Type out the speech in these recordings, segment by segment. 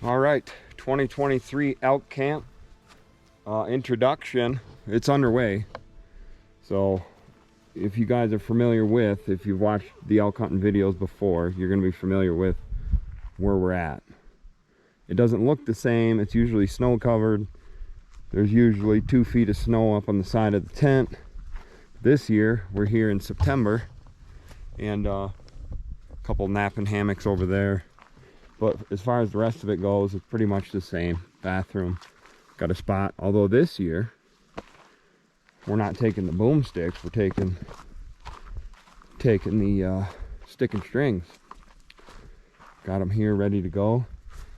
All right, 2023 elk camp introduction. It's underway. So if you guys are familiar with, if you've watched the elk hunting videos before, you're going to be familiar with where we're at. It doesn't look the same. It's usually snow covered. There's usually 2 feet of snow up on the side of the tent. This year we're here in September, and a couple napping hammocks over there. But as far as the rest of it goes, it's pretty much the same. Bathroom, got a spot. Although this year, we're not taking the boomsticks, we're taking the stick and strings. Got them here ready to go.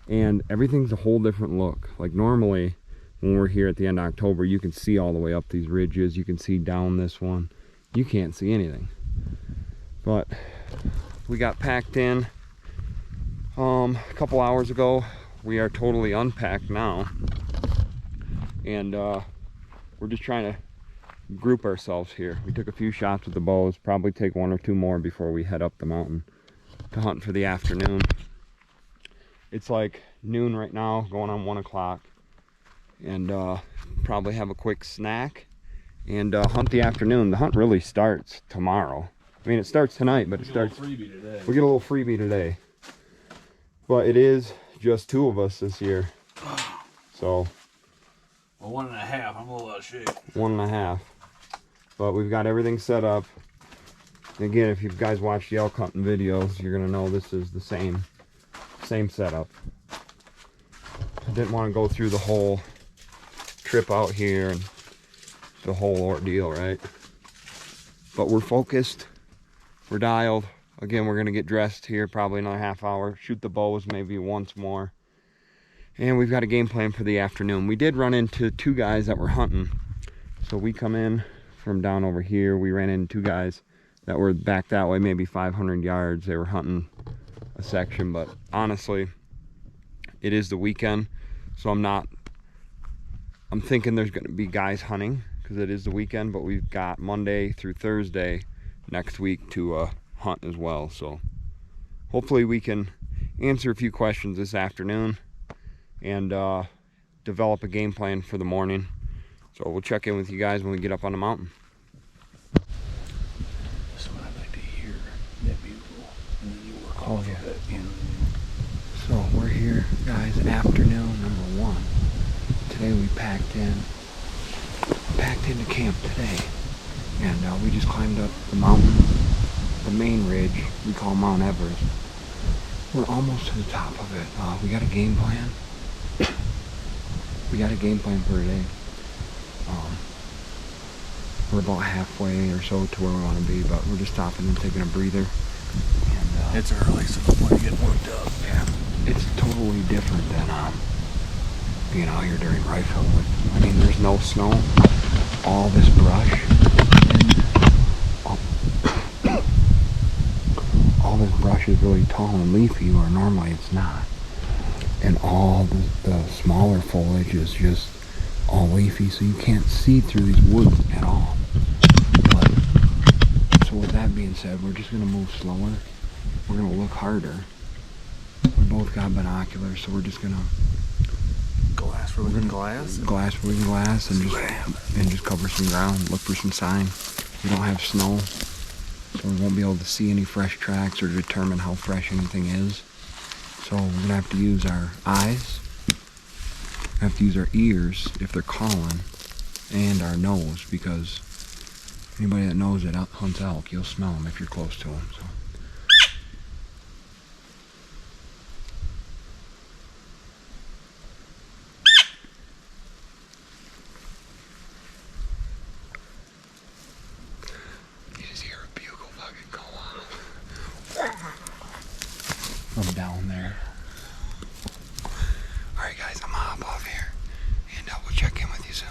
And everything's a whole different look. Like normally, when we're here at the end of October, you can see all the way up these ridges. You can see down this one. You can't see anything. But we got packed in a couple hours ago. We are totally unpacked now, and we're just trying to group ourselves here. We took a few shots with the bows, probably take 1 or 2 more before we head up the mountain to hunt for the afternoon. It's like noon right now, going on 1 o'clock, and probably have a quick snack and hunt the afternoon. The hunt really starts tomorrow. I mean, it starts tonight, but it starts. We get a little freebie today. But it is just 2 of us this year. So. Well, 1.5. I'm a little out of shape. 1.5. But we've got everything set up. Again, if you guys watch the elk hunting videos, you're gonna know this is the same setup. I didn't want to go through the whole trip out here and the whole ordeal, right? But we're focused. We're dialed. Again, we're gonna get dressed here probably another half hour, shoot the bows maybe once more, and we've got a game plan for the afternoon. We did run into 2 guys that were hunting. So we come in from down over here. We ran into 2 guys that were back that way, maybe 500 yards. They were hunting a section, but honestly, it is the weekend, so I'm thinking there's gonna be guys hunting because it is the weekend, but we've got Monday through Thursday next week to hunt as well. So hopefully we can answer a few questions this afternoon and develop a game plan for the morning. So we'll check in with you guys when we get up on the mountain. That's what I'd like to hear. That beautiful. And then you work Oh off yeah. of it, you know. So we're here, guys, afternoon number 1. Today we packed into camp today, and we just climbed up the mountain. The main ridge we call Mount Everest. We're almost to the top of it. We got a game plan. We got a game plan for today. We're about halfway or so to where we want to be, but we're just stopping and taking a breather. And It's early, so no point getting worked up. yeah, it's totally different than being out here during rifle. I mean, there's no snow. All this brush. All this brush is really tall and leafy, where normally it's not. And all the smaller foliage is just all leafy, so you can't see through these woods at all. But, so with that being said, we're just going to move slower. We're going to look harder. We both got binoculars, so we're just going to Glass for looking glass? glass for looking glass and just cover some ground, look for some sign. We don't have snow, so we won't be able to see any fresh tracks or determine how fresh anything is. So we're gonna have to use our eyes, we have to use our ears if they're calling, and our nose, because anybody that knows that hunts elk, you'll smell them if you're close to them. So. From down there. Alright guys, I'm gonna hop off here and we'll check in with you soon.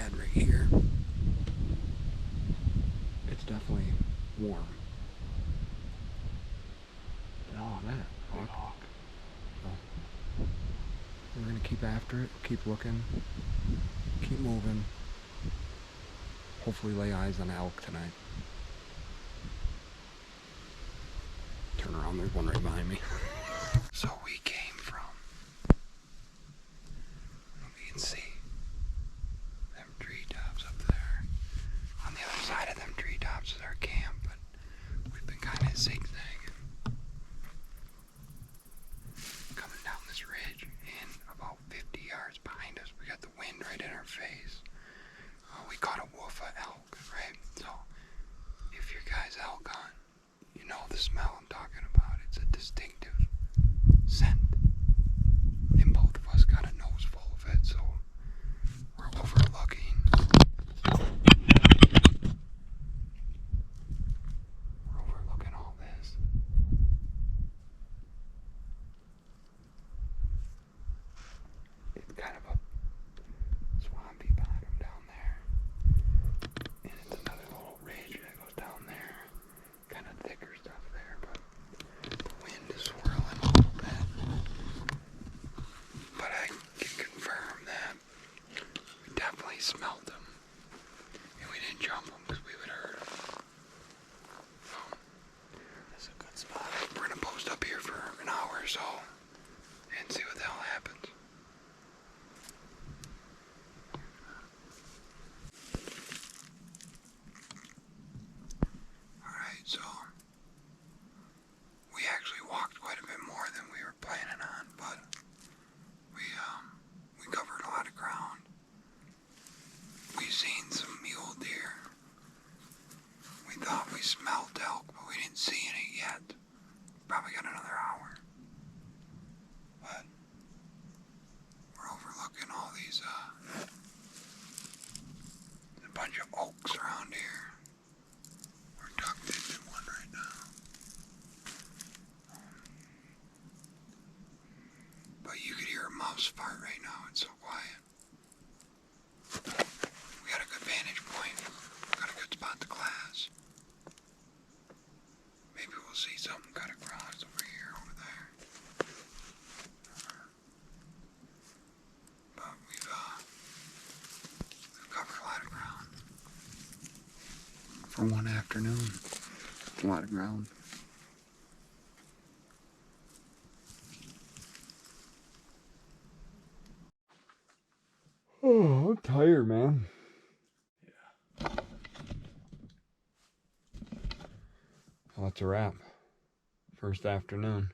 pad right here. It's definitely warm. Oh, that hawk. So, we're gonna keep after it, keep looking, keep moving. Hopefully lay eyes on elk tonight. Turn around, there's one right behind me. So we came from, you can see them treetops up there. On the other side of them treetops is our camp, but we've been kind of zigzagging. Coming down this ridge, and about 50 yards behind us, we got the wind right in our face. We caught a wolf of elk, right? So, if your guy's elk hunt, you know the smell I'm talking about. It's a distinctive scent. And both of us got a nose full of it, so we're overlooking. We're overlooking all this. It's kind of a swampy bottom down there. And it's another little ridge that goes down there. Kind of thicker stuff there, but the wind is swirling a little bit. But I can confirm that we definitely smelled them. And we didn't jump them because we would hurt them. So, that's a good spot. We're going to post up here for an hour or so and see what the hell happens. Alright, so we actually walked quite a bit more than we were planning on, but we covered a lot of ground. We've seen some mule deer. We thought we smelled elk, but we didn't see any yet. Probably got another hour. But we're overlooking all these, a bunch of oaks around here. We're tucked into one right now. But you could hear a mouse fart right now. It's so quiet. We got a good vantage point. Got a good spot to glass. Maybe we'll see something cut across over here, over there. But we've covered a lot of ground. For one afternoon. A lot of ground. Oh, I'm tired, man. Yeah. Well, that's a wrap. First afternoon.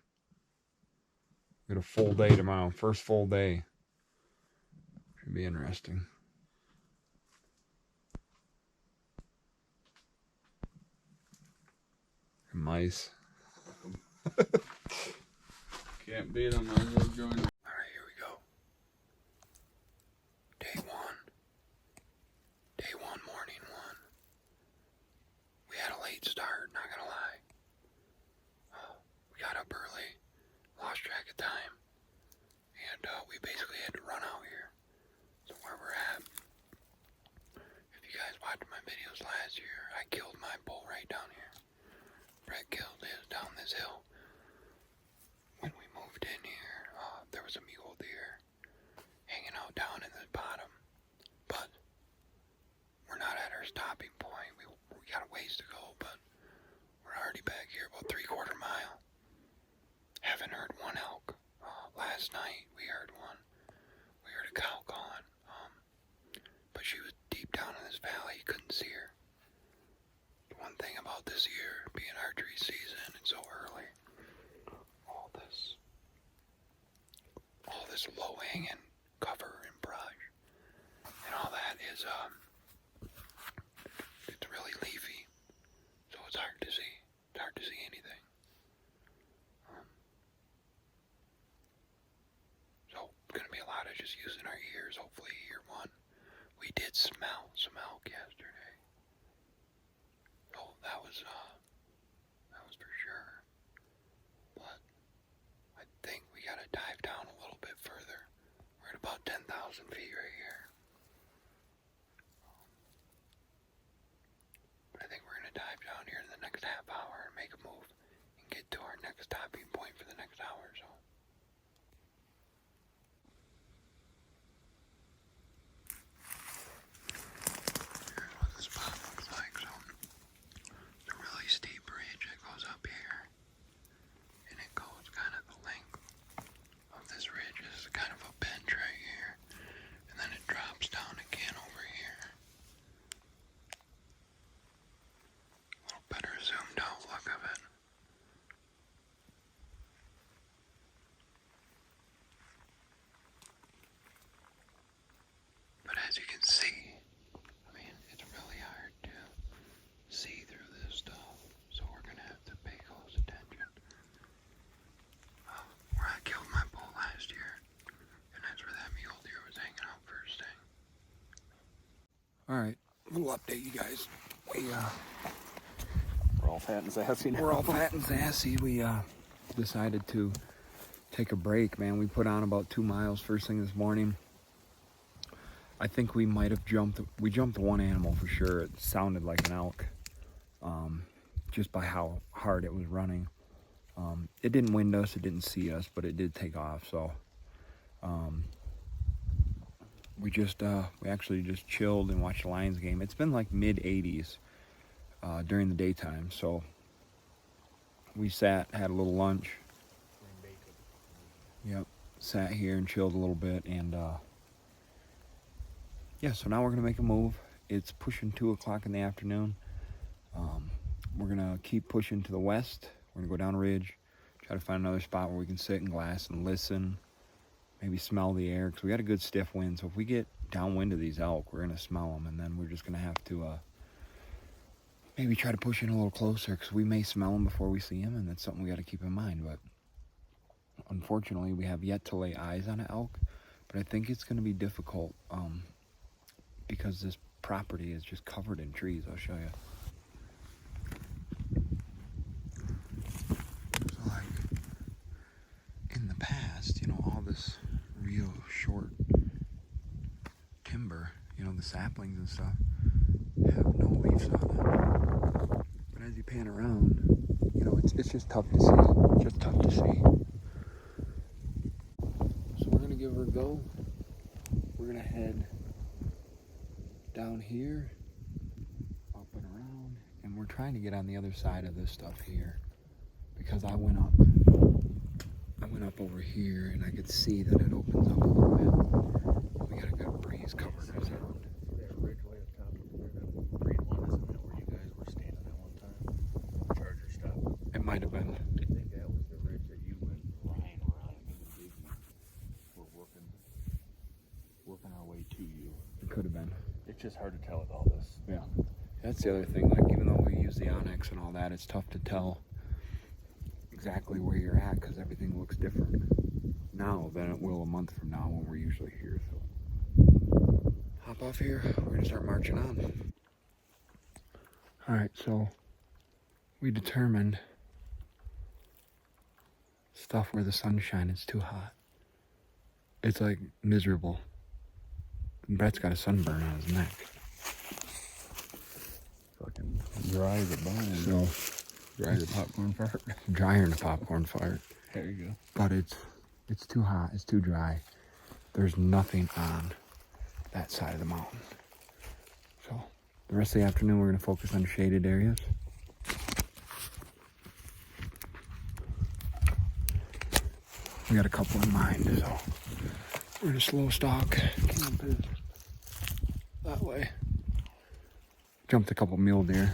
We got a full day tomorrow. First full day. Should be interesting. Mice. Can't beat them. Might as well join them. Alright, here we go. Day one. Day one, morning one. We had a late start, not gonna lie. We got up early, lost track of time, and we basically had to run out here. So where we're at, if you guys watched my videos last year, I killed my bull right down here. Brett killed his down this hill. When we moved in here, there was a mule deer hanging out down in the bottom. But we're not at our stopping point. We got a ways to go, but we're already back here about 3/4 mile. Haven't heard one elk. Last night we heard one. We heard a cow calling. But she was deep down in this valley. You couldn't see her. The one thing about this year being archery season, it's so early. All this low-hanging cover and brush and all that is it's really leafy, so it's hard to see. It's hard to see anything. So it's gonna be a lot of just using our ears. Hopefully you hear one. We did smell some elk yesterday. So that was for sure. But I think we gotta dive down a little bit further. We're at about 10,000 feet right here. All right, little update, you guys. We're all fat and sassy now. We're all fat and sassy. We decided to take a break, man. We put on about 2 miles first thing this morning. I think we might have jumped one animal for sure. It sounded like an elk, just by how hard it was running. It didn't wind us, it didn't see us, but it did take off. So we actually just chilled and watched the Lions game. It's been like mid 80s during the daytime, so we sat, had a little lunch. Yep, sat here and chilled a little bit, and yeah, so now we're gonna make a move. It's pushing 2 o'clock in the afternoon. We're gonna keep pushing to the west. We're gonna go down a ridge, try to find another spot where we can sit in glass and listen, maybe smell the air, because we got a good stiff wind. So if we get downwind of these elk, we're gonna smell them, and then we're just gonna have to maybe try to push in a little closer, because we may smell them before we see them, and that's something we got to keep in mind. But unfortunately, we have yet to lay eyes on an elk, but I think it's gonna be difficult because this property is just covered in trees. I'll show you. So like in the past, you know, all this real short timber, you know, the saplings and stuff, have no leaves on it. But as you pan around, you know, it's just tough to see. Just tough to see. So we're gonna give her a go. We're gonna head down here, up and around, and we're trying to get on the other side of this stuff here, because I went up over here and I could see that it opens up a little bit. We got a good breeze covering us around. That ridge way up top of there, that green one, isn't that where you guys were standing at one time? Charger stop. It might have been. I think that was the ridge that you went Ryan around and me and Biggie were working our way to you. It could have been. It's just hard to tell with all this. Yeah. That's the other thing, like even though we use the Onyx and all that, it's tough to tell exactly where you're at, because everything looks different now than it will a month from now when we're usually here. So hop off here, we're gonna start marching on. All right, so we determined stuff where the sunshine is too hot. It's like miserable. Brett's got a sunburn on his neck. Fucking dry as a bone. So Dry as a popcorn fart. drier than a popcorn fart. There you go. But it's too hot, it's too dry. There's nothing on that side of the mountain. So the rest of the afternoon we're gonna focus on shaded areas. We got a couple in mind, so we're gonna slow stalk. Camp is that way. Jumped a couple mule deer.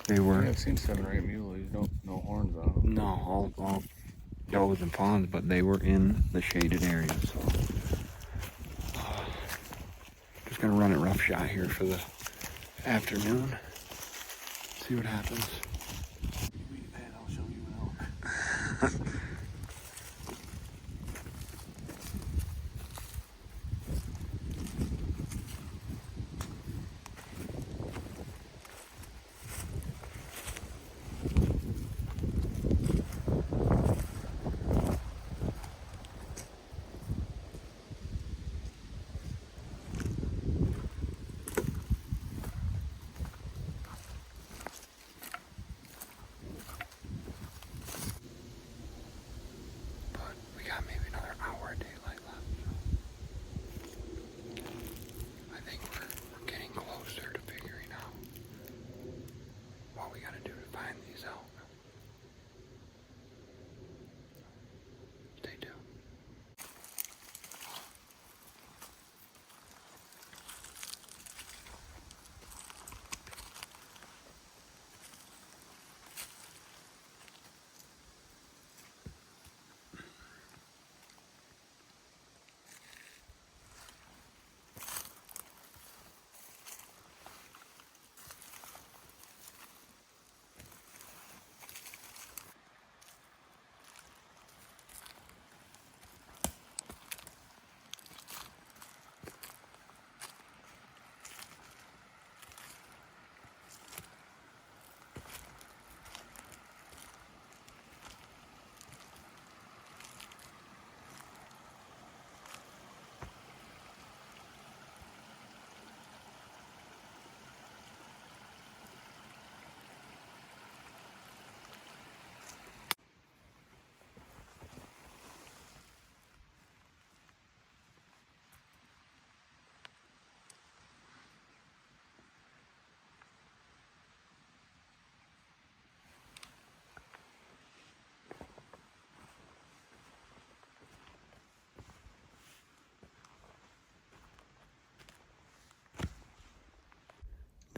They were. Yeah, I've seen 7 or 8 muleys. No horns on them. No, all does and fawns, but they were in the shaded area. So just gonna run it rough shot here for the afternoon. See what happens. I'll show you an elk.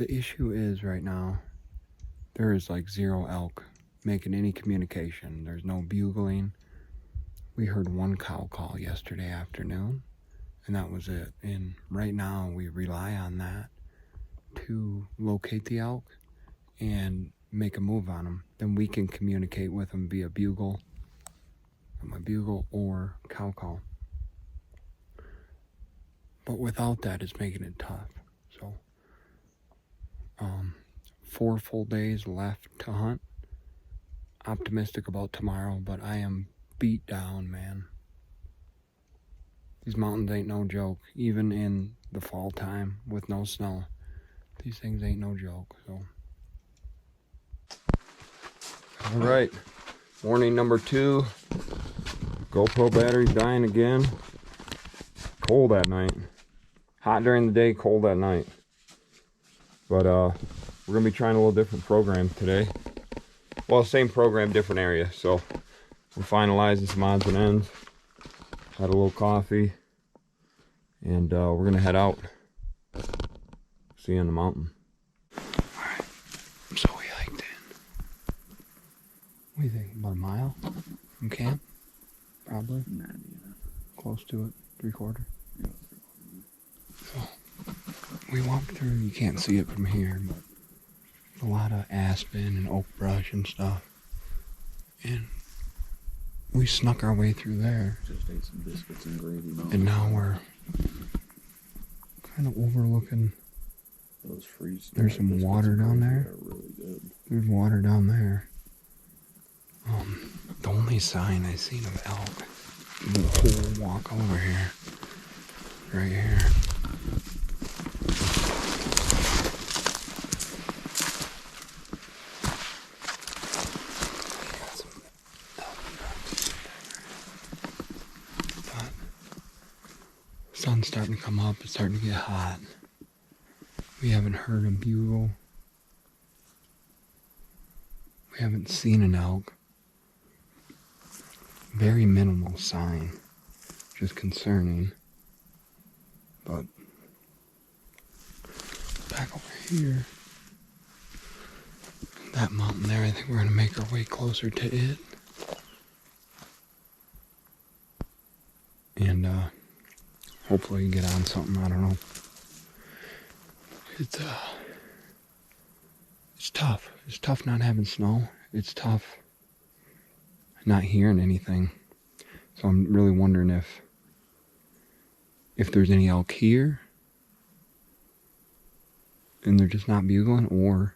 The issue is right now, there is like 0 elk making any communication. There's no bugling. We heard 1 cow call yesterday afternoon, and that was it. And right now we rely on that to locate the elk and make a move on them. Then we can communicate with them via bugle, from a bugle or cow call. But without that, it's making it tough. So 4 full days left to hunt. Optimistic about tomorrow, but I am beat down, man. These mountains ain't no joke. Even in the fall time with no snow, these things ain't no joke. So, all right, morning number 2. GoPro battery's dying again. Cold at night. Hot during the day, cold at night. But we're gonna be trying a little different program today. Well, same program, different area. So we're finalizing some odds and ends. Had a little coffee, and we're gonna head out. See you on the mountain. All right, so we hiked in. What do you think? About a mile from camp? Probably. Close to it. 3/4. Yeah. So we walked through. You can't see it from here, but a lot of aspen and oak brush and stuff. And we snuck our way through there. Just ate some biscuits and gravy. And now we're kind of overlooking. Those freeze. There's some water down there. Are really good. There's water down there. The only sign I seen of elk, the whole walk over here, right here. Sun's starting to come up, it's starting to get hot. We haven't heard a bugle. We haven't seen an elk. Very minimal sign, just concerning. But back over here, that mountain there, I think we're gonna make our way closer to it. And hopefully get on something, I don't know. It's tough. It's tough not having snow. It's tough not hearing anything. So I'm really wondering if there's any elk here and they're just not bugling, or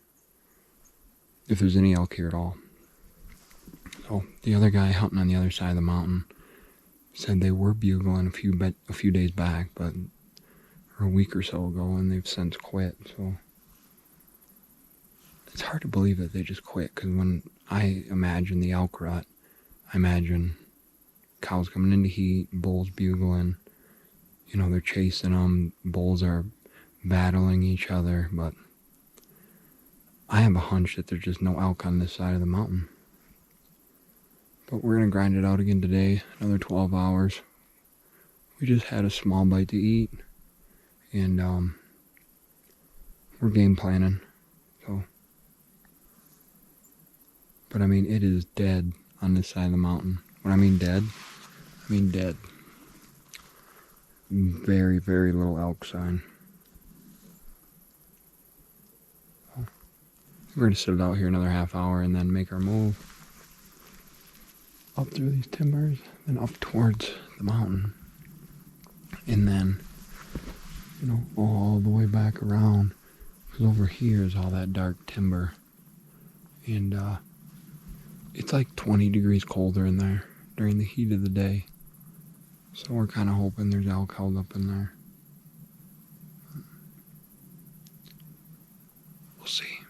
if there's any elk here at all. So the other guy hunting on the other side of the mountain said they were bugling a few days back, but or a week or so ago, and they've since quit. So it's hard to believe that they just quit, because when I imagine the elk rut, I imagine cows coming into heat, bulls bugling, you know, they're chasing them, bulls are battling each other, but I have a hunch that there's just no elk on this side of the mountain. But we're going to grind it out again today, another 12 hours. We just had a small bite to eat, and we're game planning. So, but I mean, it is dead on this side of the mountain. When I mean dead, I mean dead. Very, very little elk sign. So, we're going to sit it out here another half hour and then make our move up through these timbers and up towards the mountain, and then, you know, all the way back around, because over here is all that dark timber, and it's like 20 degrees colder in there during the heat of the day, so we're kind of hoping there's elk held up in there. We'll see.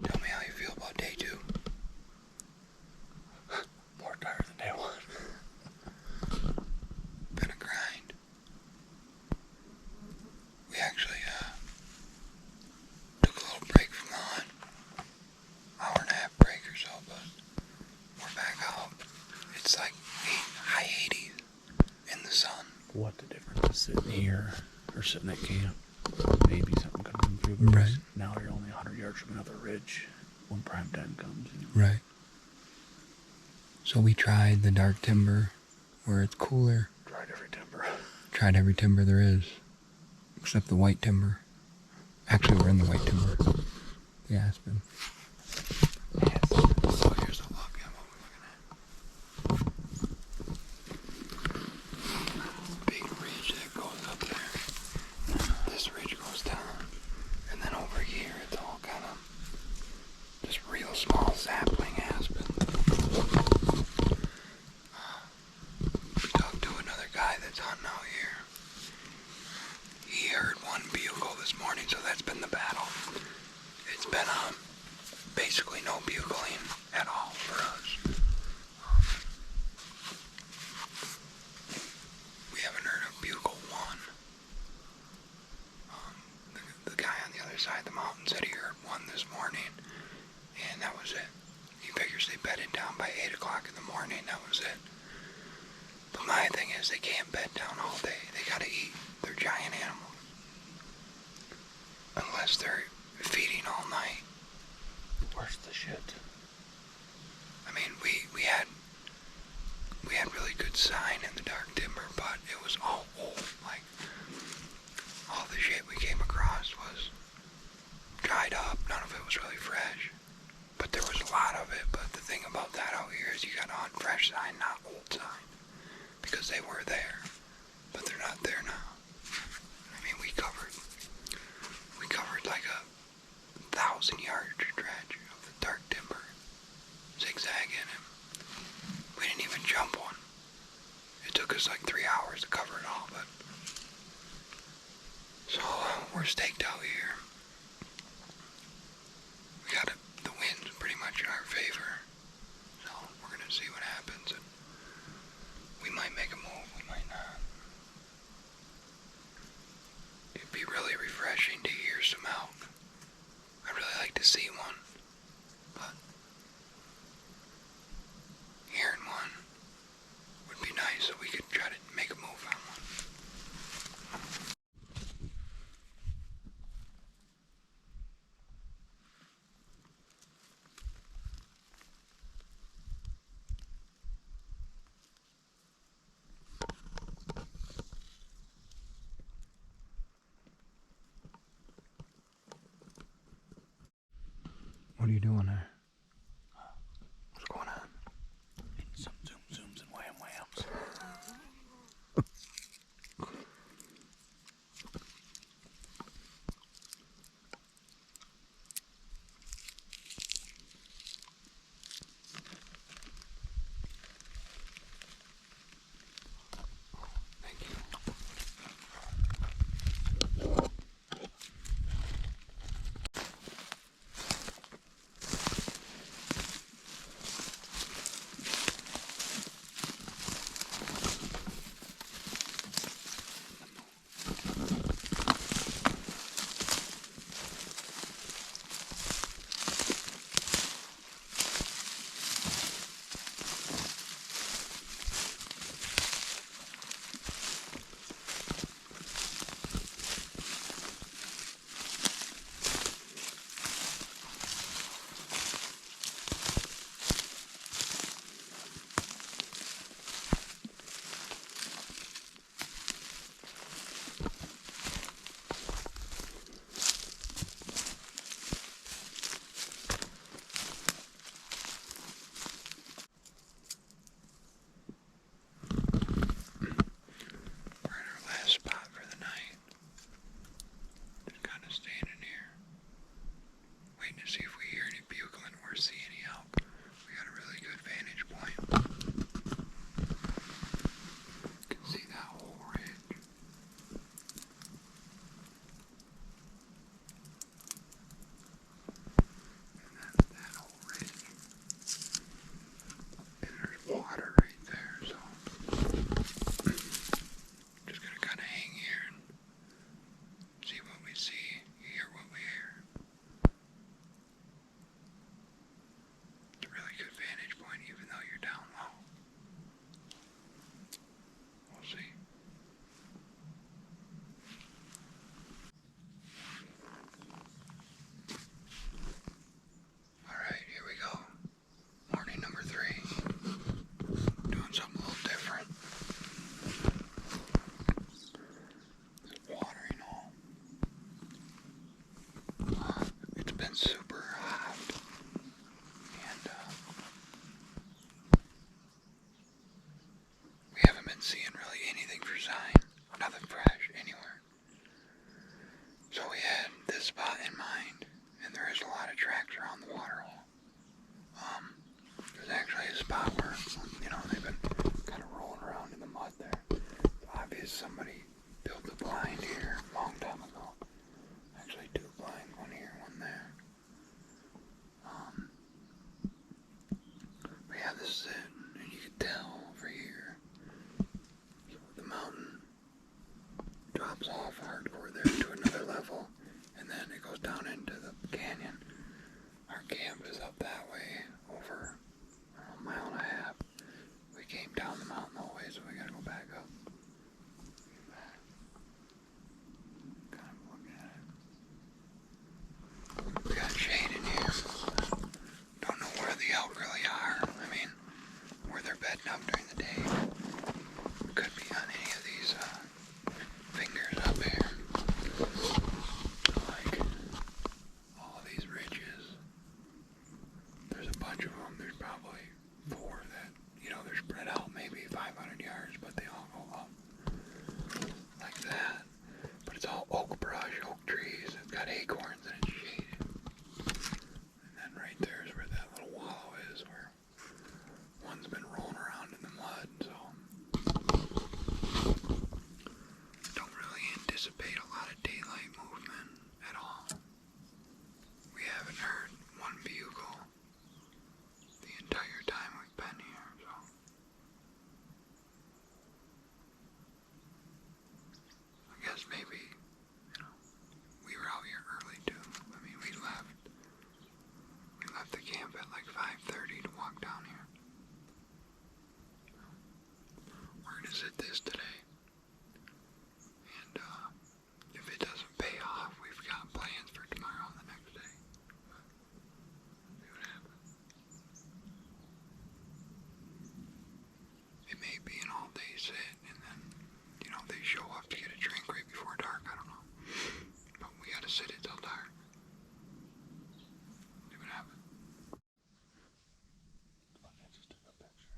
Tell me how you feel about day 2. More tired than day 1. Been a grind. We actually took a little break from the hunt. Hour and a half break or so, but we're back out. It's like high 80s in the sun. What the difference is sitting here or sitting at camp? Maybe something coming through those. Right. Now you're only 100 yards from another ridge when prime time comes. Right. So we tried the dark timber where it's cooler. Tried every timber. Tried every timber there is, except the white timber. Actually, we're in the white timber. The aspen. Yes. So here's the look at what we're looking at. Big ridge that goes up there. This ridge goes down. And then over here, it's all kind of just real small sapling aspen. We talked to another guy that's hunting out here. He heard one bugle this morning, so that's been the battle. It's been basically no bugling at all for us. We haven't heard of bugle one. The guy on the other side of the mountain said he heard one this morning, and that was it. He figures they bedded down by 8 o'clock in the morning, that was it. But my thing is, they can't bed down all day. They gotta eat. They're giant animals. Unless they're feeding all night. Where's the shit? I mean, we had really good sign in the dark timber, but it was all old. Like, all the shit we came across was dried up. None of it was really fresh. But there was a lot of it. But the thing about that out here is you gotta hunt fresh sign, not old sign. Because they were there, but they're not there now. I mean, we covered like a 1,000-yard stretch of the dark timber, zigzagging, and we didn't even jump one. It took us like 3 hours to cover it all, but so we're staked out here. We got the wind's pretty much in our favor, so we're gonna see what happens. And we might make a move, we might not. It'd be really refreshing to hear some elk. I'd really like to see one, but hearing one would be nice so we could try to make a move on one. What are you doing there? What's going on? Some zooms and whams. Thank you. super hot. And we haven't been seeing really anything for sign. Nothing fresh anywhere. So we had this spot in mind, and there is a lot of tracks around the water hole. There's actually a spot where, you know, they've been kind of rolling around in the mud there. It's obvious somebody built a blind here a long time ago. Actually, two blinds, one here, one there. But yeah, this is it, and you can tell over here. So the mountain drops off hardcore there to another level, and then it goes down into the canyon. Our camp is up that way over a mile and a half. We came down the mountain all the way, so we gotta go back up. Kind of look at it. We got shade in here. Don't know where the elk really are. I mean, where they're bedding up during the day. Could be on any of these fingers up here. Like all these ridges. There's a bunch of them. There's probably 4 that, you know, they're spread out maybe 500 yards, but they all go up like that. But it's all oak brush, oak trees. It's got acorns and it's shaded. And then right there is where that little wallow is, where one's been rolling around in the mud. So don't really anticipate a lot of daylight movement at all. We haven't heard one bugle the entire time we've been here, so I guess maybe, you know, we were out here early too. I mean, we left the camp at like 5:30 to walk down here. We're gonna sit this today, and if it doesn't pay off, we've got plans for tomorrow and the next day. See what happens. It may be an all-day sit, and then, you know, they show up to get a drink right before dark. I don't know, but we gotta sit it till dark. See what happens. I just took a picture.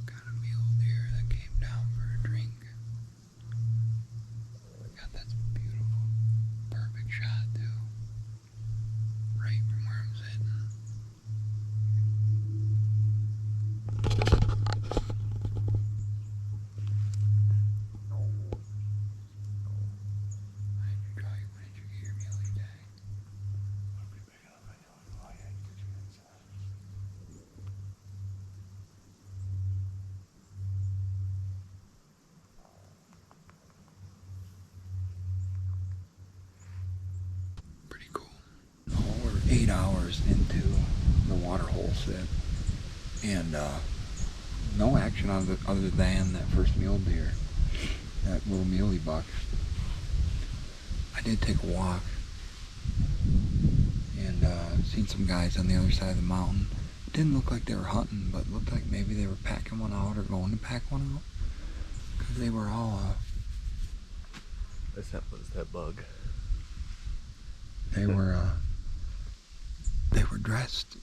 Got a mule deer that came down for a drink. God, that's beautiful. Perfect shot, too. Right from where I'm sitting. When did you get your muley tag? Pretty cool. We're 8 hours into the water hole sit, and no action other than that first mule deer, that little muley buck. I did take a walk and seen some guys on the other side of the mountain. Didn't look like they were hunting, but looked like maybe they were packing one out or going to pack one out, because they were all What's that bug? they were dressed,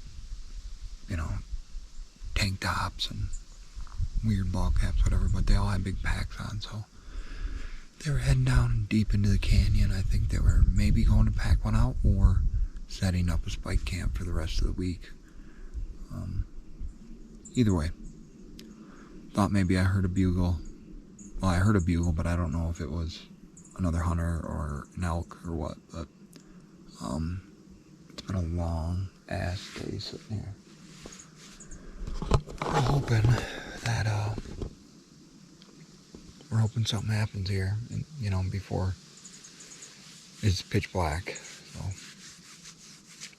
you know, tank tops and weird ball caps, whatever, but they all had big packs on, so they were heading down deep into the canyon. I think they were maybe going to pack one out or setting up a spike camp for the rest of the week. Either way, thought maybe I heard a bugle. Well, I heard a bugle, but I don't know if it was another hunter or an elk or what, but it's been a long ass day sitting here. We're hoping something happens here, and, you know, before it's pitch black, so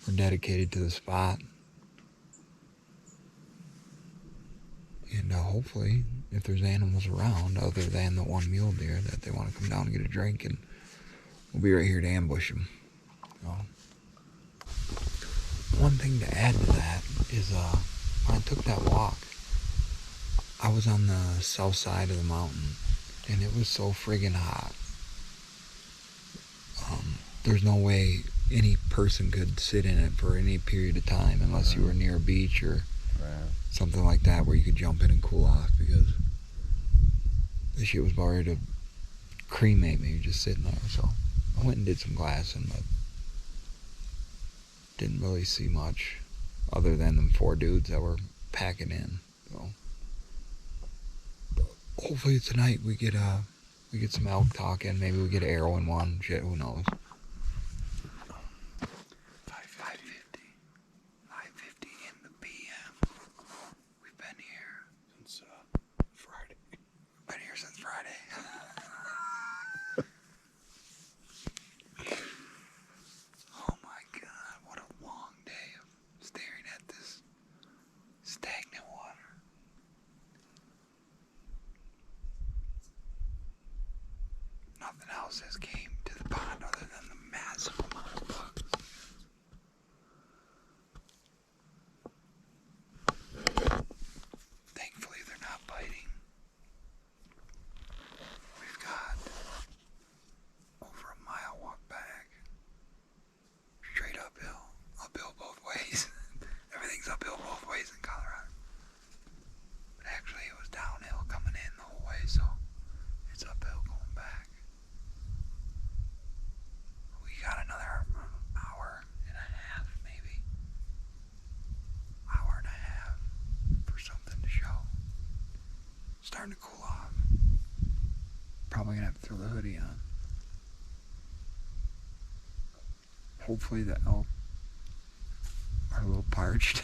we're dedicated to the spot. And hopefully, if there's animals around other than the one mule deer that they want to come down and get a drink, and we'll be right here to ambush them. So, one thing to add to that is when I took that walk, I was on the south side of the mountain, and it was so friggin' hot. There's no way any person could sit in it for any period of time unless you were near a beach or something like that where you could jump in and cool off, because the shit was about ready to cremate me just sitting there. So I went and did some glassing, but didn't really see much other than them 4 dudes that were packing in. So hopefully tonight we get some elk talking. Maybe we get an arrow in one. Shit, who knows? 5:50 in the PM. We've been here Since Friday. been here since Friday. Oh my God, what a long day of staring at this stagnant water. Nothing else has came to the pond other than the massive amount of bugs. Thankfully, they're not biting. We've got over a mile walk back. Straight uphill. Uphill both ways. Everything's uphill both ways in Colorado. But actually, it was downhill coming in the whole way, so it's uphill going back. We got another hour and a half, maybe. Hour and a half for something to show. Starting to cool off. Probably gonna have to throw the hoodie on. Hopefully the elk are a little parched.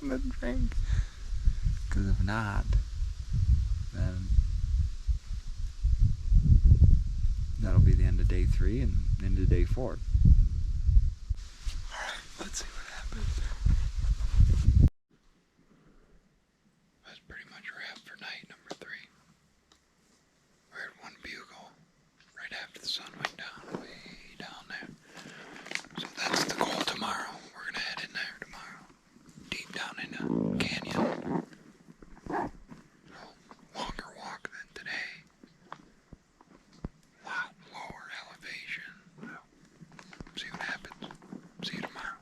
Want to drink. Because if not, then that'll be the end of day 3 and into day 4. Alright, let's see what happens. That's pretty much a wrap for night number 3. We heard one bugle right after the sun went down, way down there. So that's the goal tomorrow. We're gonna head in there tomorrow. Deep down in the canyon. Longer walk than today. Lot lower elevation. So, see what happens. See you tomorrow.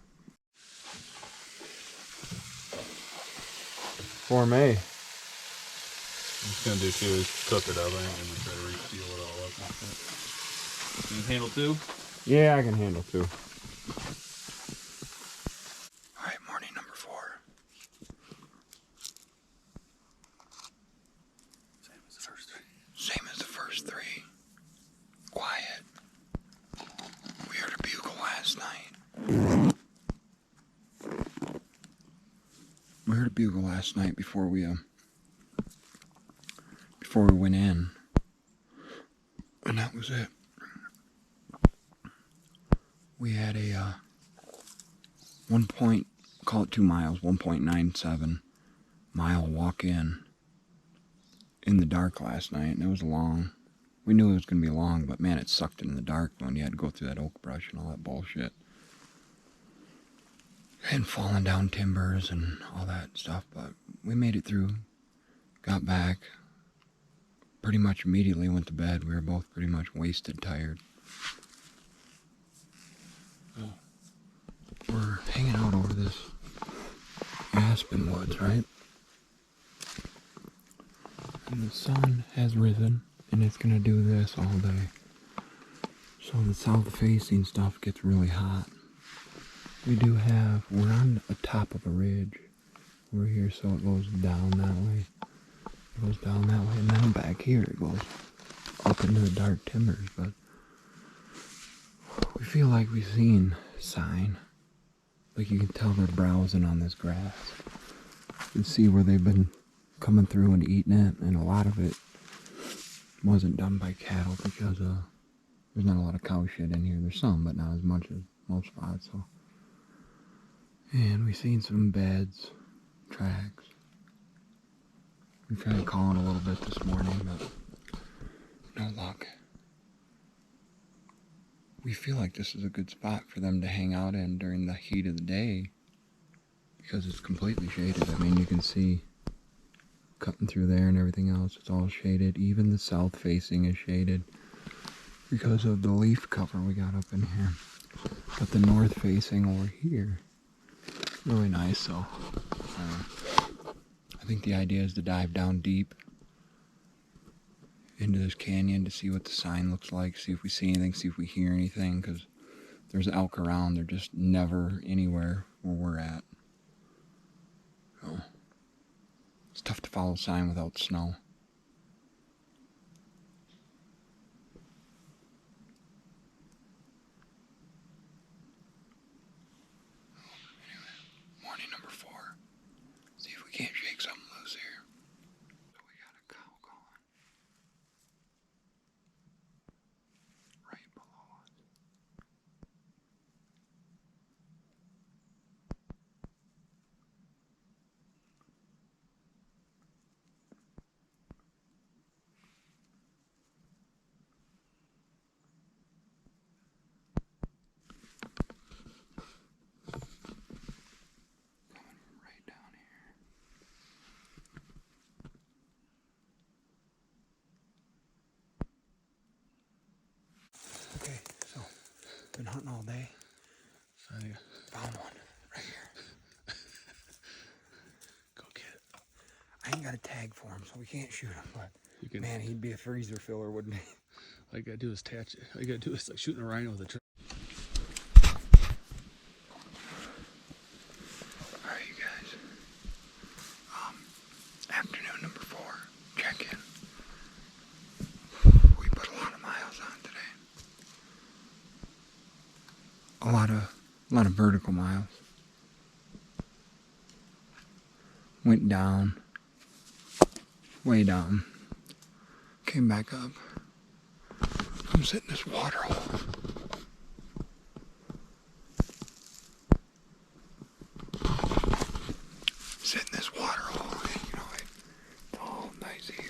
Form A. I'm just gonna do 2 is cook it up. I ain't gonna try to reseal it all up. Can you handle 2? Yeah, I can handle 2. Alright, morning number 4. Same as the first 3. Same as the first 3. Quiet. We heard a bugle last night. We heard a bugle last night before we went in. And that was it. We had a 2 miles, 1.97 mile walk in the dark last night, and it was long. We knew it was going to be long, but man, it sucked in the dark when you had to go through that oak brush and all that bullshit. And falling down timbers and all that stuff, but we made it through. Got back. Pretty much immediately went to bed. We were both pretty much wasted, tired. We're hanging out over this aspen woods, right? And the sun has risen, and it's gonna do this all day. So the south-facing stuff gets really hot. We're on the top of a ridge. We're here, so it goes down that way. It goes down that way, and then back here it goes up into the dark timbers, but we feel like we've seen sign. Like you can tell they're browsing on this grass. You can see where they've been coming through and eating it, and a lot of it wasn't done by cattle because there's not a lot of cow shit in here. There's some, but not as much as most spots. So, and we seen some beds, tracks. We tried calling a little bit this morning, but no luck. We feel like this is a good spot for them to hang out in during the heat of the day because it's completely shaded. I mean, you can see cutting through there and everything else. It's all shaded. Even the south facing is shaded because of the leaf cover we got up in here. But the north facing over here, really nice. So I think the idea is to dive down deep into this canyon to see what the sign looks like, see if we see anything, see if we hear anything, because there's elk around. They're just never anywhere where we're at. So it's tough to follow sign without snow. Anyway, morning number 4. See if we can't shake something loose here. So we got a cow calling right below us. Right down here. Okay, so been hunting all day. Found one right here. Go get it. I ain't got a tag for him, so we can't shoot him. But You can, man, he'd be a freezer filler, wouldn't he? all you gotta do is attach it. All you gotta do is like shooting a rhino with a trap. Alright, you guys. Afternoon number 4. Check in. We put a lot of miles on today. A lot of vertical miles. Went down. Way down. Came back up. I'm sitting in this water hole. Sit in this water hole, and it's all nice here.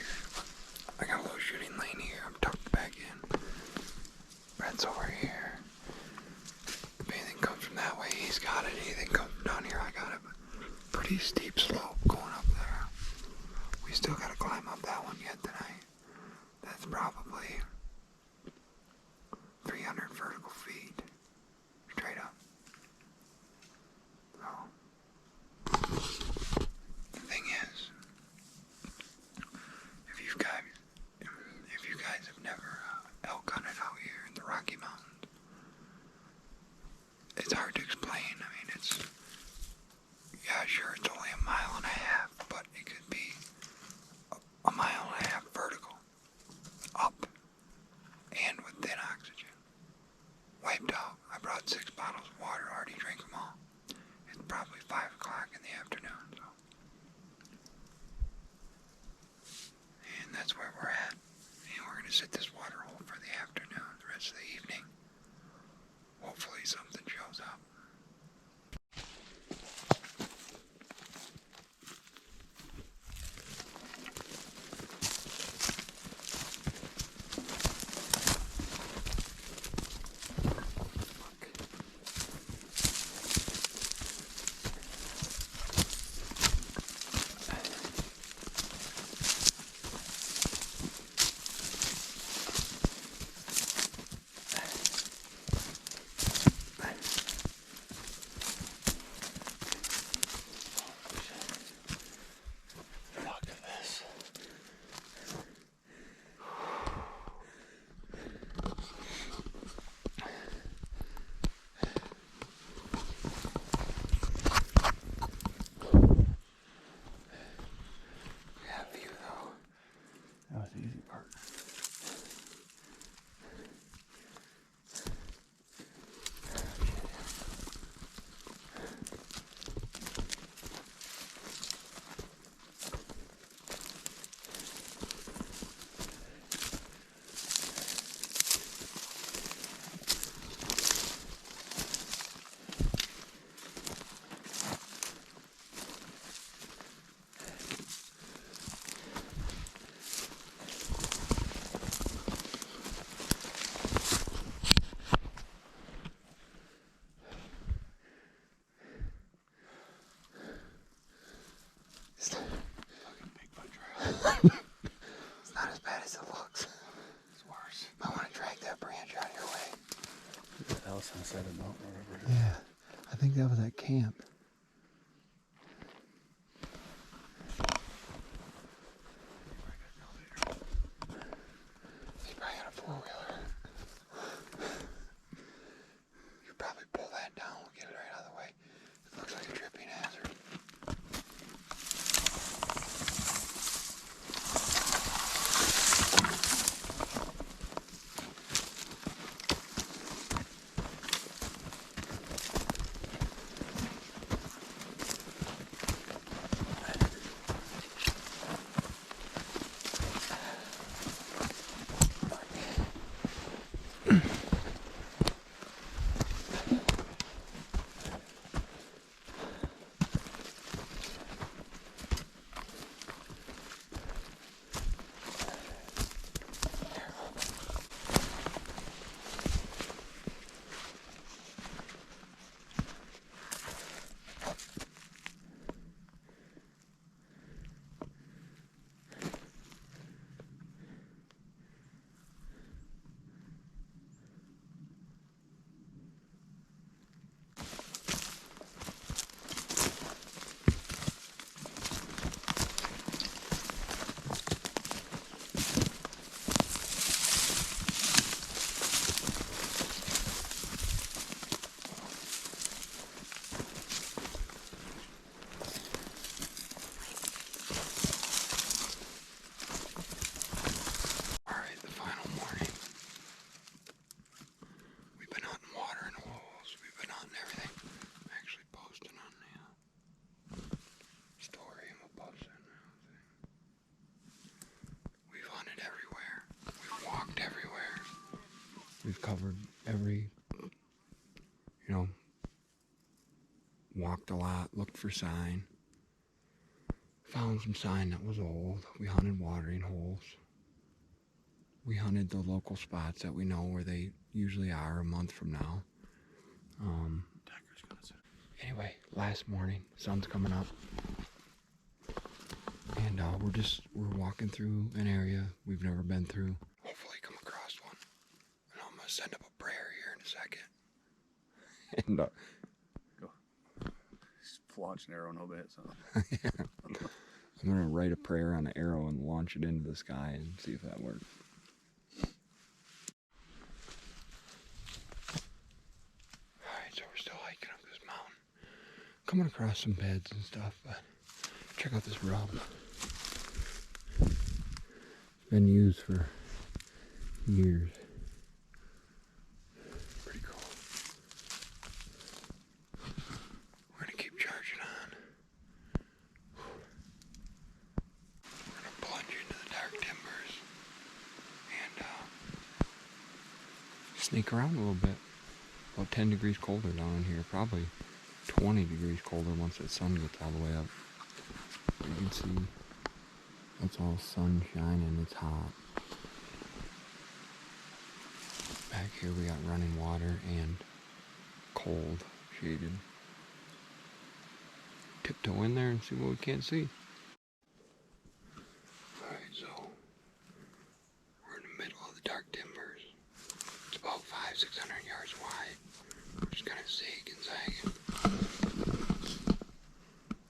I got a little shooting lane here. I'm tucked back in. Brett's over here. If anything comes from that way, he's got it. Anything comes from down here, I got it. Pretty steep slope going up there. We still got to climb up that one yet tonight. That's probably 300 vertical feet. Straight up. So, the thing is, if you guys have never elk hunted out here in the Rocky Mountains, it's hard to explain. I mean, sure, it's only 1.5 miles, but it could be a 1.5 miles vertical up house on the side of the mountain or whatever. Yeah, I think that was at camp. He's probably got a four-wheeler. You could probably pull that down. We'll get it right out of the way. It looks like a tripping hazard. We've covered every, walked a lot, looked for sign. Found some sign that was old. We hunted watering holes. We hunted the local spots that we know where they usually are a month from now. Anyway, last morning, sun's coming up. And we're walking through an area we've never been through. Hopefully come across one. And I'm gonna send up a prayer here in a second. And Go. Just launch an arrow and hope it hits something. Yeah. I'm gonna write a prayer on an arrow and launch it into the sky and see if that works. Alright, so we're still hiking up this mountain. Coming across some beds and stuff, but check out this rub. It's been used for years. Pretty cool. We're gonna keep charging on. We're gonna plunge into the dark timbers and sneak around a little bit. About 10 degrees colder down in here, probably 20 degrees colder once the sun gets all the way up. You can see it's all sunshine and it's hot. Back here we got running water and cold shaded. Tiptoe in there and see what we can't see. Alright, so we're in the middle of the dark timbers. It's about 500-600 yards wide. We're just kind of zig and zagging.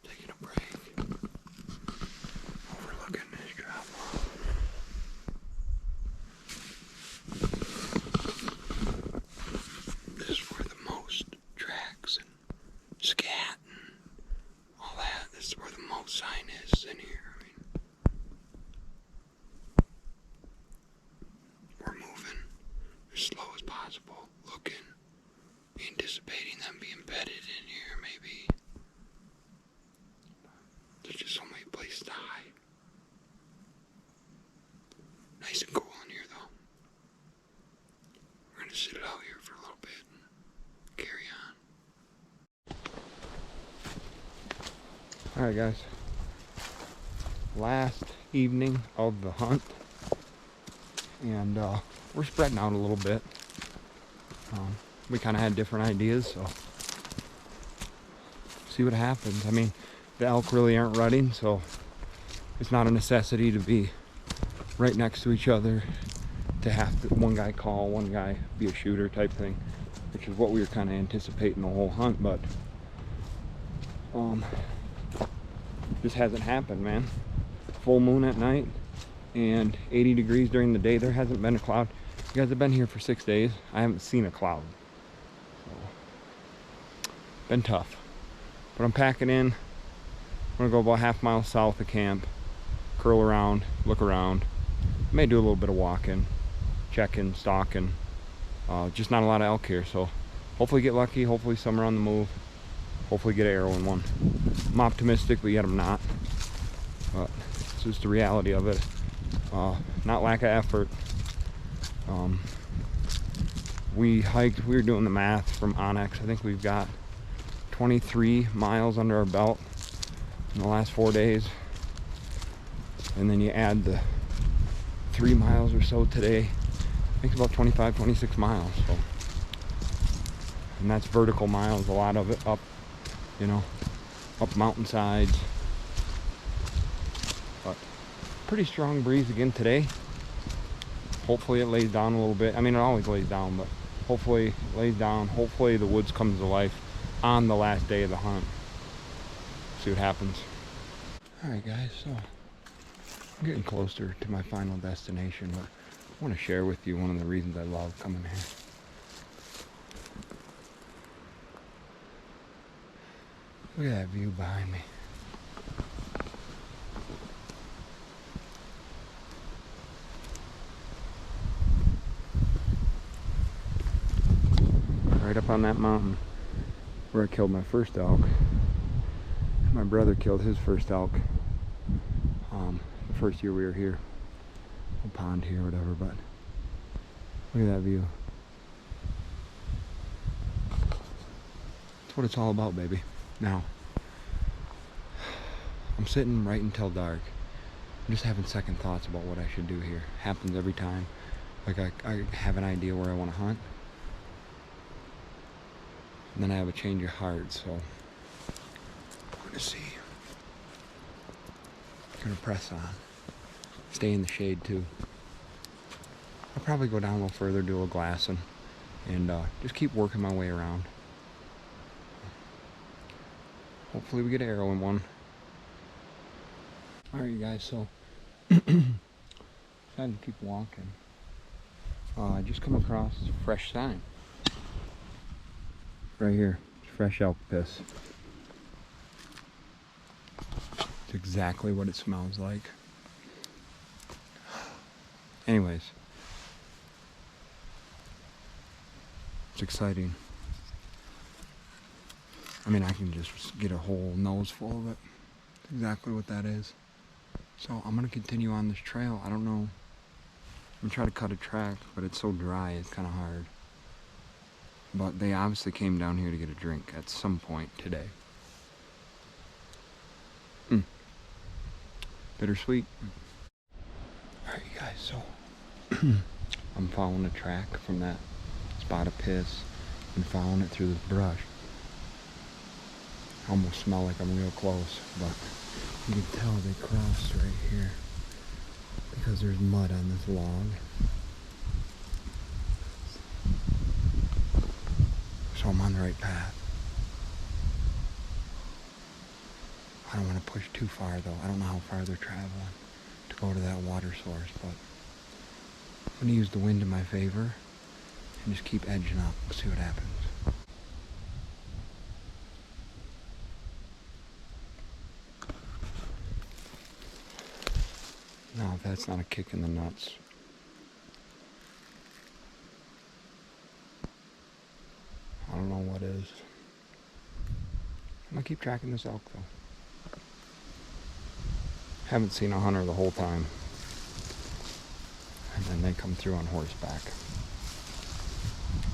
Taking a break. Overlooking this drop off. This is where the most tracks and scat and all that. This is where the most sign is in here. I mean, we're moving as slow as possible, looking, anticipating them being bedded in here, maybe. There's just so many places to hide. Nice and cool in here, though. We're gonna sit it out here for a little bit and carry on. Alright, guys. Last evening of the hunt. And we're spreading out a little bit. We kind of had different ideas, so see what happens. I mean, the elk really aren't rutting, so it's not a necessity to be right next to each other, to have to, one guy call, one guy be a shooter type thing. which is what we were kind of anticipating the whole hunt, but just hasn't happened, man. Full moon at night and 80 degrees during the day. There hasn't been a cloud. You guys have been here for 6 days. I haven't seen a cloud. So, been tough. But I'm packing in. I'm gonna go about half mile south of camp, curl around, look around. May do a little bit of walking, checking, stalking. Just not a lot of elk here, so hopefully get lucky. Hopefully some are on the move. Hopefully get an arrow in one. I'm optimistic, but yet I'm not. But it's just the reality of it. Not lack of effort. We hiked, we were doing the math from Onyx. I think we've got 23 miles under our belt in the last 4 days. And then you add the 3 miles or so today. I think it's about 25, 26 miles. So, and that's vertical miles, a lot of it up, you know, up mountainsides. But pretty strong breeze again today. Hopefully it lays down a little bit. I mean, it always lays down, but hopefully it lays down. Hopefully the woods comes to life on the last day of the hunt. See what happens. All right, guys, so I'm getting closer to my final destination, but I want to share with you one of the reasons I love coming here. Look at that view behind me. Right up on that mountain where I killed my first elk. My brother killed his first elk the first year we were here. A pond here or whatever, but look at that view. That's what it's all about, baby. Now, I'm sitting right until dark. I'm just having second thoughts about what I should do here. Happens every time. Like I have an idea where I want to hunt. And then I have a change of heart, so I'm gonna see. I'm gonna press on. Stay in the shade too. I'll probably go down a little further, do a glassing, and just keep working my way around. Hopefully we get an arrow in one. Alright, you guys, so decided to keep walking. I just come across a fresh sign. Right here, fresh elk piss. It's exactly what it smells like. Anyways, it's exciting. I mean, I can just get a whole nose full of it. That's exactly what that is. So I'm gonna continue on this trail. I don't know. I'm gonna try to cut a track, but it's so dry, it's kind of hard. But they obviously came down here to get a drink at some point today. Bittersweet. Alright, you guys, so I'm following a track from that spot of piss and following it through the brush. I almost smell like I'm real close, but you can tell they crossed right here because there's mud on this log. So I'm on the right path. I don't want to push too far though. I don't know how far they're traveling to go to that water source, but I'm going to use the wind in my favor and just keep edging up, see what happens. Now if that's not a kick in the nuts. I don't know what is. I'm gonna keep tracking this elk though. Haven't seen a hunter the whole time. And then they come through on horseback.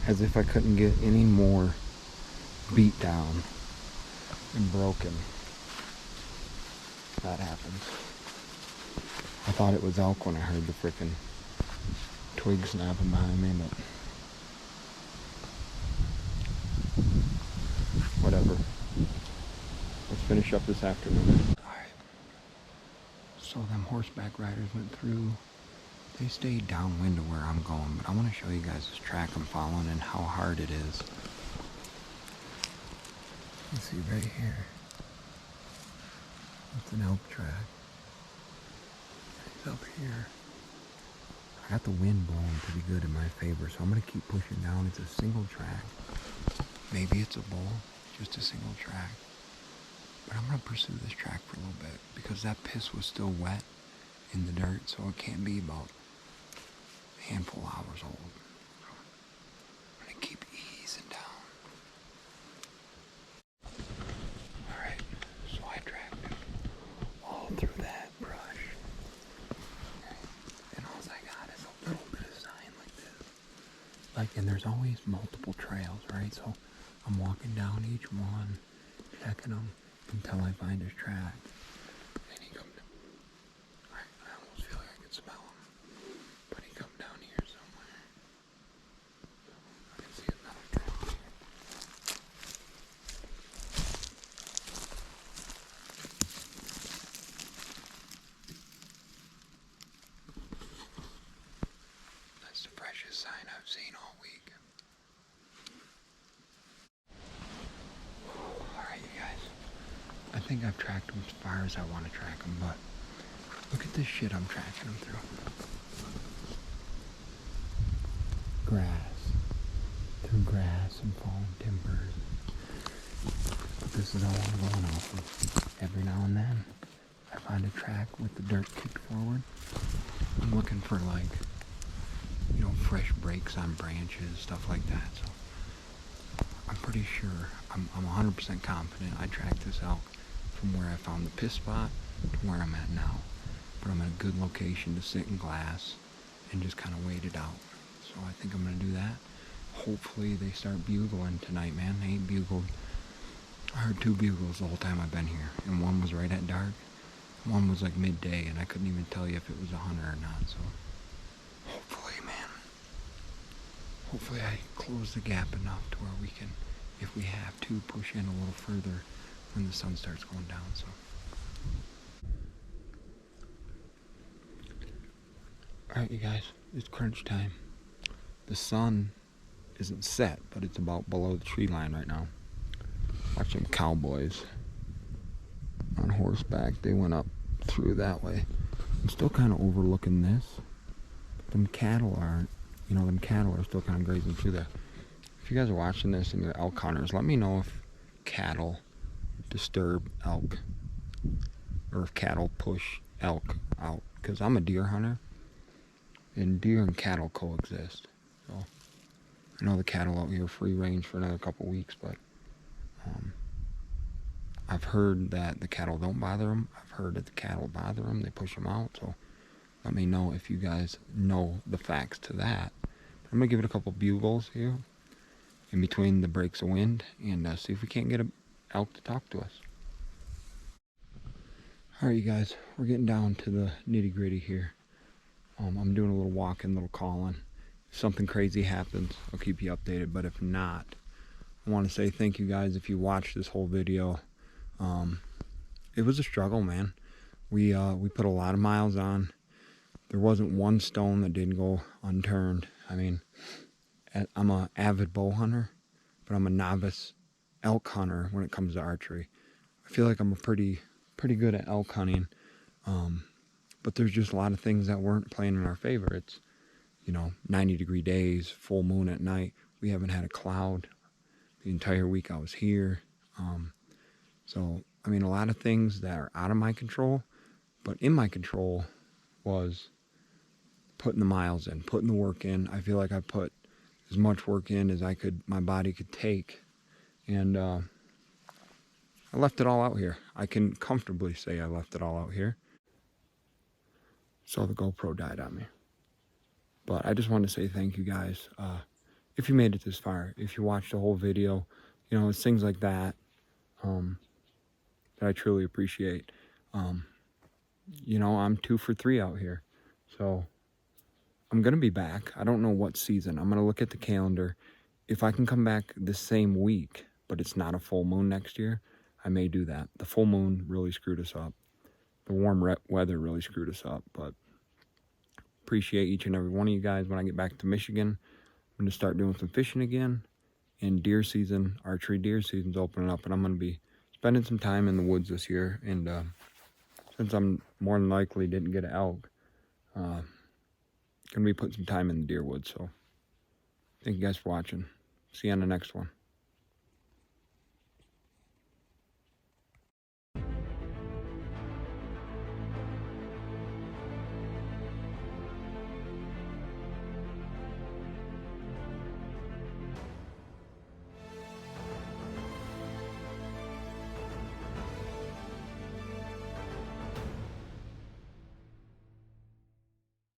As if I couldn't get any more beat down and broken. That happens. I thought it was elk when I heard the frickin' twig snapping behind me, but whatever. Let's finish up this afternoon. Alright. So them horseback riders went through They stay downwind of where I'm going, but I want to show you guys this track I'm following and how hard it is. You can see right here. It's an elk track. It's up here. I got the wind blowing pretty good in my favor, so I'm going to keep pushing down. It's a single track. Maybe it's a bull, just a single track. But I'm going to pursue this track for a little bit because that piss was still wet in the dirt, so it can't be about a handful of hours old. So I'm going to keep easing down. Alright, so I dragged him all through that brush. And all I got is a little bit of sign like this. And there's always multiple trails, right? So I'm walking down each one, checking them until I find his track. And he comes down. I almost feel like I can smell him. But he comes down here somewhere. I can see another track here. That's the freshest sign I've seen all week. Alright, you guys. I think I've tracked him as far as I want to track him, but look at this shit I'm tracking him through. Through grass and fallen timbers. But this is all I'm going off of. Every now and then, I find a track with the dirt kicked forward. I'm looking for fresh breaks on branches, stuff like that. So I'm pretty sure, I'm 100% confident I tracked this elk from where I found the piss spot to where I'm at now. But I'm in a good location to sit in glass and just kind of wait it out. So I think I'm going to do that. Hopefully they start bugling tonight, man. They ain't bugled. I heard 2 bugles the whole time I've been here. And one was right at dark. One was like midday, and I couldn't even tell you if it was a hunter or not. So hopefully, man. Hopefully I close the gap enough to where we can, if we have to, push in a little further when the sun starts going down. So alright, you guys, it's crunch time. The sun isn't set, but it's about below the tree line right now. Watch them cowboys on horseback. They went up through that way. I'm still kind of overlooking this. But them cattle aren't. Them cattle are still kind of grazing through there. If you guys are watching this and you're elk hunters, let me know if cattle disturb elk or if cattle push elk out. Because I'm a deer hunter, and deer and cattle coexist. So I know the cattle out here are free range for another couple weeks, but I've heard that the cattle don't bother them. I've heard that the cattle bother them. They push them out. So let me know if you guys know the facts to that. I'm going to give it a couple bugles here in between the breaks of wind and see if we can't get an elk to talk to us. Alright, you guys, we're getting down to the nitty gritty here. I'm doing a little walking, a little calling. If something crazy happens, I'll keep you updated, but if not, I want to say thank you guys if you watched this whole video. It was a struggle, man. We put a lot of miles on. There wasn't one stone that didn't go unturned. I mean, I'm an avid bow hunter, but I'm a novice elk hunter when it comes to archery. I feel like I'm pretty good at elk hunting, but there's just a lot of things that weren't playing in our favor. It's 90-degree days, full moon at night. We haven't had a cloud the entire week I was here. So I mean, a lot of things that are out of my control, but in my control was putting the miles in, putting the work in. I feel like I put as much work in as my body could take, and I left it all out here. I can comfortably say I left it all out here. So the GoPro died on me. But I just wanted to say thank you guys. If you made it this far, if you watched the whole video, it's things like that that I truly appreciate. I'm 2 for 3 out here. So I'm going to be back. I don't know what season. I'm going to look at the calendar. If I can come back the same week, but it's not a full moon next year, I may do that. The full moon really screwed us up. The warm weather really screwed us up. But appreciate each and every one of you guys. When I get back to Michigan, I'm going to start doing some fishing again. And deer season, archery deer season's opening up, and I'm going to be spending some time in the woods this year. And since I'm more than likely didn't get an elk, going to be putting some time in the deer woods. So thank you guys for watching. See you on the next one.